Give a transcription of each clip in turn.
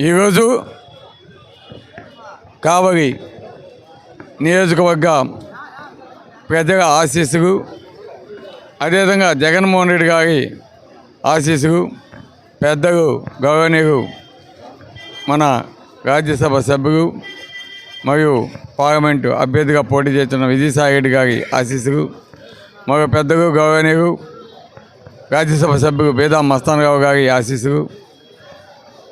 ఈరోజు కావలి నియోజకవర్గ ప్రజల ఆశీస్సులు, అదేవిధంగా జగన్మోహన్ రెడ్డి గారి ఆశీస్సులు, పెద్దలు గౌరవనీయులు మన రాజ్యసభ సభ్యులు మరియు పార్లమెంటు అభ్యర్థిగా పోటీ చేస్తున్న విజయసాయి రెడ్డి గారి ఆశీస్సులు, మరియు పెద్దలు గౌరవనీయులు రాజ్యసభ సభ్యులు బేదా మస్తానరావు గారి ఆశీస్సులు,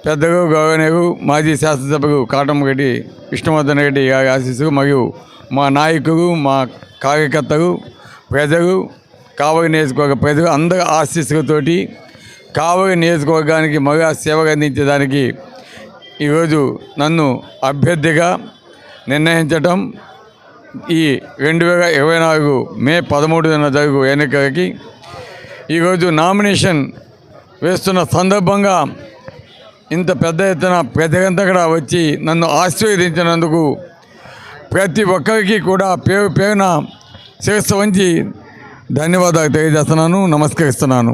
పెద్దలు గౌరవనీయులు మాజీ శాసనసభ్యులు కాటంరెడ్డి విష్ణువర్ధన్ రెడ్డి గారి ఆశీస్సులు, మరియు మా నాయకులు, మా కార్యకర్తలు, ప్రజలు, కావలి నియోజకవర్గ ప్రజలు అందరి ఆశీస్సులతోటి కావలి నియోజకవర్గానికి మగా సేవలు అందించడానికి ఈరోజు నన్ను అభ్యర్థిగా నిర్ణయించటం, ఈ 2024 మే 13న జరుగు ఎన్నికలకి ఈరోజు నామినేషన్ వేస్తున్న సందర్భంగా ఇంత పెద్ద ఎత్తున ప్రజలంతా కూడా వచ్చి నన్ను ఆశీర్వదించినందుకు ప్రతి ఒక్కరికి కూడా పేరు పేరున శిరస్సు వంచి ధన్యవాదాలు తెలియజేస్తున్నాను, నమస్కరిస్తున్నాను.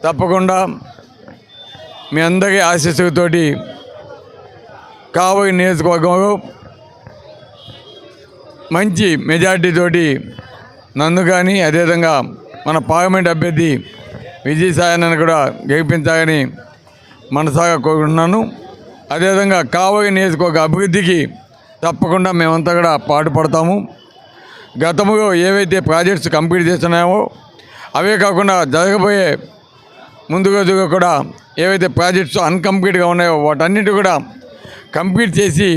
తప్పకుండా మీ అందరి ఆశీస్సులతోటి కావలి నియోజకవర్గంలో మంచి మెజార్టీతోటి నన్ను కానీ అదేవిధంగా మన పార్లమెంట్ అభ్యర్థి విజయసాయిని కూడా గెలిపించాలని మనసాగా కోరుకుంటున్నాను. అదేవిధంగా కావలి నియోజకవర్గ అభివృద్ధికి తప్పకుండా మేమంతా కూడా పాటుపడతాము. గతంలో ఏవైతే ప్రాజెక్ట్స్ కంప్లీట్ చేస్తున్నామో అవే కాకుండా జరగబోయే ముందు రోజుగా కూడా ఏవైతే ప్రాజెక్ట్స్ అన్కంప్లీట్గా ఉన్నాయో వాటన్నిటి కూడా కంప్లీట్ చేసి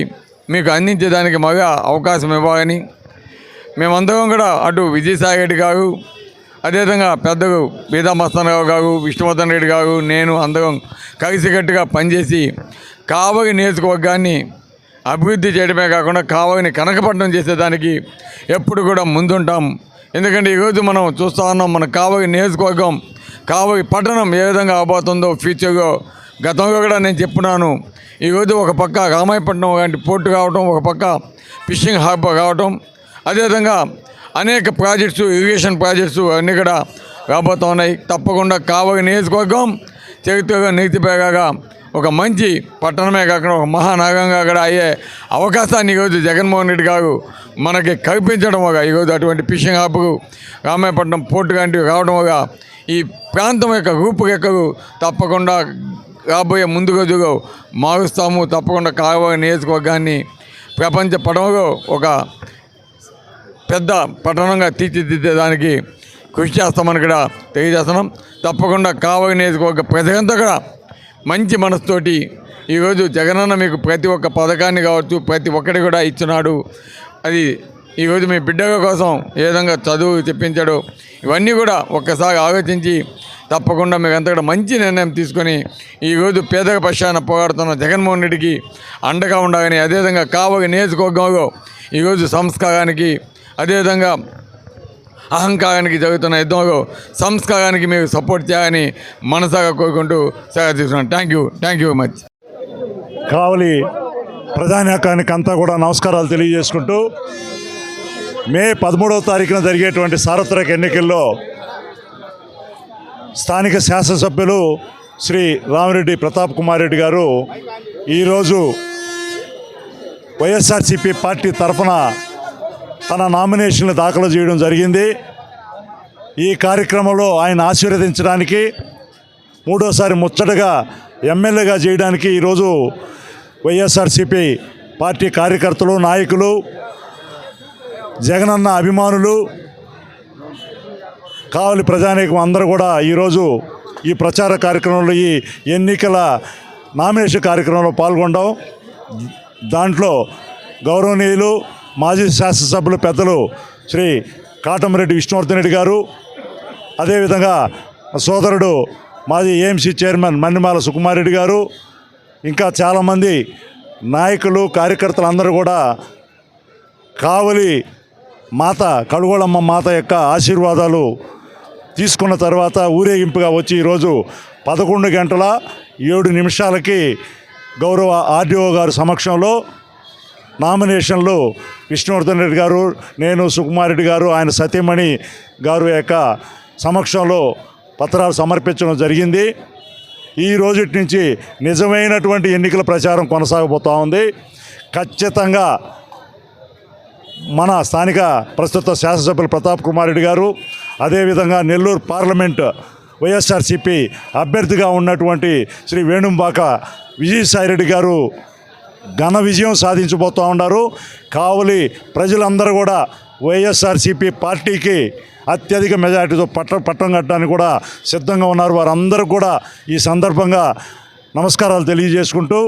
మీకు అందించేదానికి మగా అవకాశం ఇవ్వాలని మేమందరం కూడా అటు విజయసాయి రెడ్డి గారు, అదేవిధంగా పెద్దలు బీదా మస్తానరావు గారు, విష్ణువర్ధన్ రెడ్డి గారు, నేను అందరం కలిసికట్టుగా పనిచేసి కావలి నియోజకవర్గాన్ని అభివృద్ధి చేయడమే కాకుండా కావలిని కనకపట్నం చేసేదానికి ఎప్పుడు కూడా ముందుంటాం. ఎందుకంటే ఈరోజు మనం చూస్తూ ఉన్నాం, మన కావలి నియోజకవర్గం, కావలి పట్టణం ఏ విధంగా అవబోతుందో ఫ్యూచర్లో. గతంలో కూడా నేను చెప్పున్నాను, ఈరోజు ఒక పక్క రామాయపట్నం లాంటి పోర్టు కావటం, ఒక పక్క ఫిషింగ్ హార్బర్ కావటం, అదేవిధంగా అనేక ప్రాజెక్ట్స్, ఇరిగేషన్ ప్రాజెక్ట్స్ అన్నీ కూడా రాబోతూ ఉన్నాయి. తప్పకుండా కావలి నియోజకవర్గం చరిత్రగా నీతిపేగా ఒక మంచి పట్టణమే కాకుండా ఒక మహానగరంగా కూడా అయ్యే అవకాశాన్ని ఈరోజు జగన్మోహన్ రెడ్డి గారు మనకి కల్పించడం వల్ల ఈరోజు అటువంటి ఫిషింగ్ హార్బర్, రామాయపట్నం పోర్టు లాంటివి రావడం వల్ల ఈ ప్రాంతం యొక్క రూపురేఖలు తప్పకుండా రాబోయే ముందు రోజుల్లో మారుస్తాము. తప్పకుండా కావలి నియోజకవర్గాన్ని ప్రపంచ పటంలో ఒక పెద్ద పట్టణంగా తీర్చిదిద్దేదానికి కృషి చేస్తామని కూడా తెలియజేస్తున్నాం. తప్పకుండా కావలి నియోజకవర్గ ప్రజలంతా కూడా మంచి మనసుతోటి ఈరోజు జగనన్న మీకు ప్రతి ఒక్క పథకాన్ని కావచ్చు ప్రతి ఒక్కటి కూడా ఇచ్చినాడు. అది ఈరోజు మీ బిడ్డల కోసం ఏ విధంగా చదువు చెప్పించాడు, ఇవన్నీ కూడా ఒక్కసారి ఆలోచించి తప్పకుండా మీకు అంతా కూడా మంచి నిర్ణయం తీసుకొని ఈరోజు పేదల పక్షాన పోరాడుతున్న జగన్మోహన్ రెడ్డికి అండగా ఉండాలని, అదేవిధంగా కావలి నియోజకవర్గంలో ఈరోజు సంస్కారానికి, అదేవిధంగా అహంకారానికి జరుగుతున్న యుద్ధంలో సంస్కారానికి మీరు సపోర్ట్ చేయాలని మనసాగా కోరుకుంటూ సేవ తీసుకున్నాను. Thank you very much. Kavali ప్రజానీకానికి అంతా కూడా నమస్కారాలు తెలియజేసుకుంటూ మే 13వ తారీఖున జరిగేటువంటి సార్వత్రిక ఎన్నికల్లో స్థానిక శాసనసభ్యులు శ్రీ రామిరెడ్డి ప్రతాప్ కుమార్ రెడ్డి గారు ఈరోజు వైఎస్ఆర్సీపీ పార్టీ తరఫున తన నామినేషన్లు దాఖలు చేయడం జరిగింది. ఈ కార్యక్రమంలో ఆయన ఆశీర్వదించడానికి, మూడోసారి ముచ్చటగా ఎమ్మెల్యేగా చేయడానికి ఈరోజు వైఎస్ఆర్సీపీ పార్టీ కార్యకర్తలు, నాయకులు, జగనన్న అభిమానులు, కావలి ప్రజానీకం అందరూ కూడా ఈరోజు ఈ ప్రచార కార్యక్రమంలో, ఈ ఎన్నికల నామినేషన్ కార్యక్రమంలో పాల్గొనడం. దాంట్లో గౌరవనీయులు మాజీ శాసనసభ్యులు పెద్దలు శ్రీ కాటంరెడ్డి విష్ణువర్ధన్ రెడ్డి గారు, అదేవిధంగా సోదరుడు మాజీ ఏఎంసీ చైర్మన్ మన్నిమాల సుకుమార్ రెడ్డి గారు, ఇంకా చాలామంది నాయకులు, కార్యకర్తలు అందరూ కూడా కావలి మాత కడుగోళమ్మ మాత యొక్క ఆశీర్వాదాలు తీసుకున్న తర్వాత ఊరేగింపుగా వచ్చి ఈరోజు 11:07 గౌరవ ఆర్డీఓ గారు సమక్షంలో నామినేషన్లు విష్ణువర్ధన్ రెడ్డి గారు, నేను, సుకుమార్ రెడ్డి గారు, ఆయన సతీమణి గారు యొక్క సమక్షంలో పత్రాలు సమర్పించడం జరిగింది. ఈ రోజుటి నుంచి నిజమైనటువంటి ఎన్నికల ప్రచారం కొనసాగబోతూ ఉంది. ఖచ్చితంగా మన స్థానిక ప్రస్తుత శాసనసభ్యులు ప్రతాప్ కుమార్ రెడ్డి గారు, అదేవిధంగా నెల్లూరు పార్లమెంట్ వైఎస్ఆర్సీపీ అభ్యర్థిగా ఉన్నటువంటి శ్రీ వేణుంబాక విజయసాయిరెడ్డి గారు ఘన విజయం సాధించబోతూ ఉన్నారు. కావలి ప్రజలందరూ కూడా వైఎస్ఆర్సీపీ పార్టీకి అత్యధిక మెజారిటీతో పట్టం కట్టడానికి కూడా సిద్ధంగా ఉన్నారు. వారందరూ కూడా ఈ సందర్భంగా నమస్కారాలు తెలియజేసుకుంటూ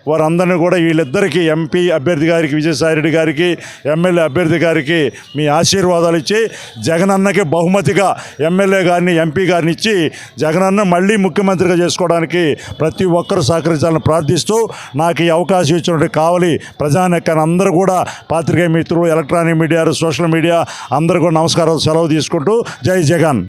వారందరినీ కూడా వీళ్ళిద్దరికీ ఎంపీ అభ్యర్థి గారికి విజయసాయిరెడ్డి గారికి, ఎమ్మెల్యే అభ్యర్థి గారికి మీ ఆశీర్వాదాలు ఇచ్చి జగనన్నకి బహుమతిగా ఎమ్మెల్యే గారిని, ఎంపీ గారిని ఇచ్చి జగనన్న మళ్ళీ ముఖ్యమంత్రిగా చేసుకోవడానికి ప్రతి ఒక్కరూ సహకరించాలని ప్రార్థిస్తూ నాకు ఈ అవకాశం ఇచ్చినటువంటి కావలి ప్రజానీకాన్ని అందరూ కూడా పాత్రికేయ మిత్రులు, ఎలక్ట్రానిక్ మీడియా, సోషల్ మీడియా అందరూ కూడా నమస్కారాలు సెలవు తీసుకుంటూ జై జగన్.